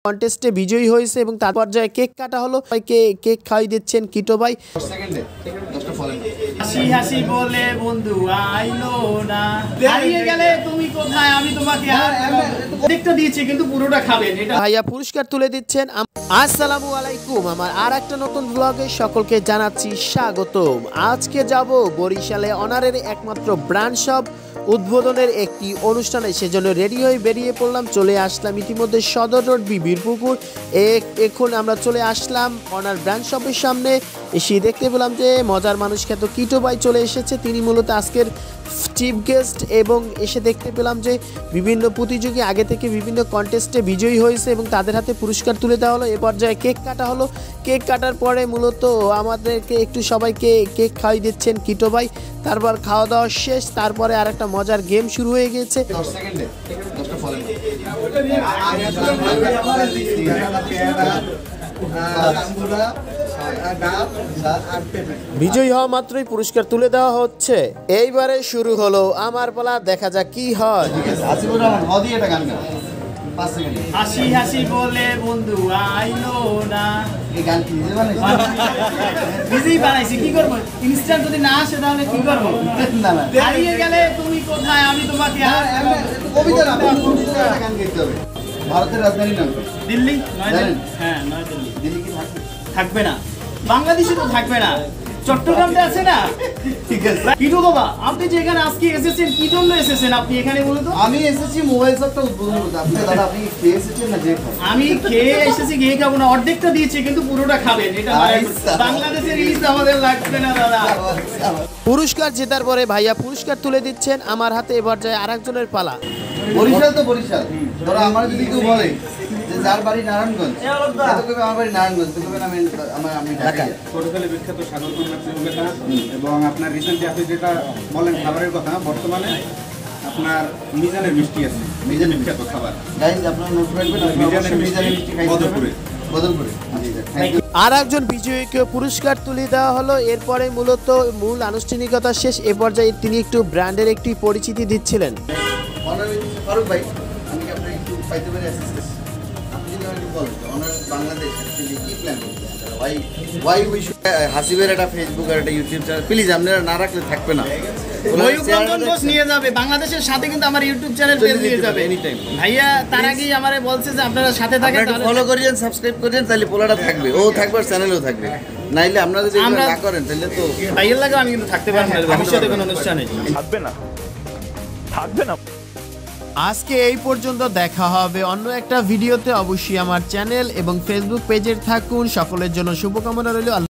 কন্টেস্টে বিজয়ী হয়েছে এবং তার পর্যায়ে কেক কাটা হলো। কেক খাওয়াই দিচ্ছেন কিটো ভাই। হাসি হাসি বলে বন্ধু আইলো না, হারিয়ে গেলে তুমি কোথায় আমি তোমাকে দেখতে দিয়েছি কিন্তু পুরোটা খাবেন। এটা ভাইয়া পুরস্কার তুলে দিচ্ছেন। আসসালামু আলাইকুম, আমার আর একটা নতুন ব্লগে সকলকে জানাচ্ছি স্বাগতম। আজকে যাব বরিশালে অনারের একমাত্র ব্র্যান্ড শপ উদ্বোধনের একটি অনুষ্ঠানে, সেজন্য রেডি হয়ে বেরিয়ে পড়লাম। চলে আসলাম ইতিমধ্যে সদর রোড বিবির পুকুর। এখন আমরা চলে আসলাম অনার ব্র্যান্ড শপের সামনে। এসে দেখতে পেলাম যে মজার মানুষ খ্যাত কিটো ভাই চলে এসেছে। তিনি মূলত আজকের চিফ গেস্ট এবং এসে দেখতে পেলাম যে বিভিন্ন প্রতিযোগী আগে থেকে বিভিন্ন কন্টেস্টে বিজয়ী হয়েছে এবং তাদের হাতে পুরস্কার তুলে দেওয়া হলো। এ পর্যায়ে কেক কাটা হলো। কেক কাটার পরে মূলত আমাদেরকে একটু সবাইকে কেক খাওয়াই দিচ্ছেন কিটো ভাই। তারপর খাওয়া দাওয়া শেষ, তারপরে আর একটা মজার গেম শুরু হয়ে গেছে। বিজয়ী হওয়া মাত্রই পুরস্কার তুলে দেওয়া হচ্ছে। এইবারে শুরু হলো আমার পালা, দেখা যাক কি হয়। হাসি হাসি বলে বন্ধু আইলো না, নিজেই বানাইছি, কি করবো? ইনস্ট্যান্ট যদি না আসে তাহলে কি করবো? হারিয়ে গেলে তুমি কোথায় আমি তোমাকে ভারতের রাজধানী নাম দিল্লি। হ্যাঁ, দিল্লি কি থাকবে না? বাংলাদেশে তো থাকবে না, চট্টগ্রামটা আছে না? ঠিক আছে কিটো বাবা, আপনি যে এখানে আজকে এসেছেন কি জন্য এসেছেন? আপনি এখানে বলুন তো। আমি এসেছি মোবাইল শপটা উদ্বোধন করতে। আপনি দাদা আপনি খেয়ে এসেছেন না? যে আমি খেয়ে এসেছি, খেয়ে খাবো না, অর্ধেকটা দিয়েছি কিন্তু পুরোটা খাবেন। এটা বাংলাদেশের ইলিশ আমাদের লাগবে না দাদা। পুরস্কার জেতার পরে ভাইয়া পুরস্কার তুলে দিচ্ছেন আমার হাতে। এবার যায় আরেকজনের পালা। বরিশাল তো বরিশাল, ধরো আমার যদি কেউ বলে যে যার বাড়ি নারায়ণগঞ্জ, আমার বাড়ি নারায়ণগঞ্জ, তো আমি ঢাকা। পটুয়াখালী বিখ্যাত সাগর কন্যা এবং আপনার রিসেন্টলি আপনি যেটা বলেন খাবারের কথা, বর্তমানে আপনার মিজানের মিষ্টি আছে, মিজানের বিখ্যাত খাবার। গাইজ আপনারা নোট রাখবেন, মিজানের মিষ্টি খাইতে বদলপুরে। আর একজন বিজয়ীকে পুরস্কার তুলে দেওয়া হলো। এরপরে মূলত মূল আনুষ্ঠানিকতা শেষ। এ পর্যায়ে তিনি একটু ব্র্যান্ডের একটি পরিচিতি দিচ্ছিলেন। ফারুক ভাই, আমি কি আপনার একটু পাইতে পারি অ্যাসিস্ট্যান্স? আপনি যদি আমাকে বলেন অনার বাংলাদেশ অ্যাকচুয়ালি কি প্ল্যান করতে, ওয়াই উই শুড হাসিবের একটা ফেসবুক আর একটা ইউটিউব চ্যানেল প্লিজ আপনারা না রাখলে থাকবে না। নিয়ে যাবে বাংলাদেশের সাথে, কিন্তু আমার ইউটিউব চ্যানেল পেজ নিয়ে যাবে এনি টাইম। ভাইয়া তার আগেই আমারে বলছে যে আপনারা সাথে থাকেন, ফলো করিয়েন, সাবস্ক্রাইব করিয়েন, তাহলে পোলাটা থাকবে, ও থাকবে আর চ্যানেলও থাকবে। নাইলে আপনারা যদি না করেন তাহলে তো ভাইয়ের লাগে আমি কিন্তু থাকতে পারবো না ভবিষ্যতে কোনো অনুষ্ঠানে। থাকবে না। আজকে এই পর্যন্ত, দেখা হবে অন্য একটা ভিডিওতে। অবশ্যই আমার চ্যানেল এবং ফেসবুক পেজের থাকুন। সকলের জন্য শুভকামনা রইল।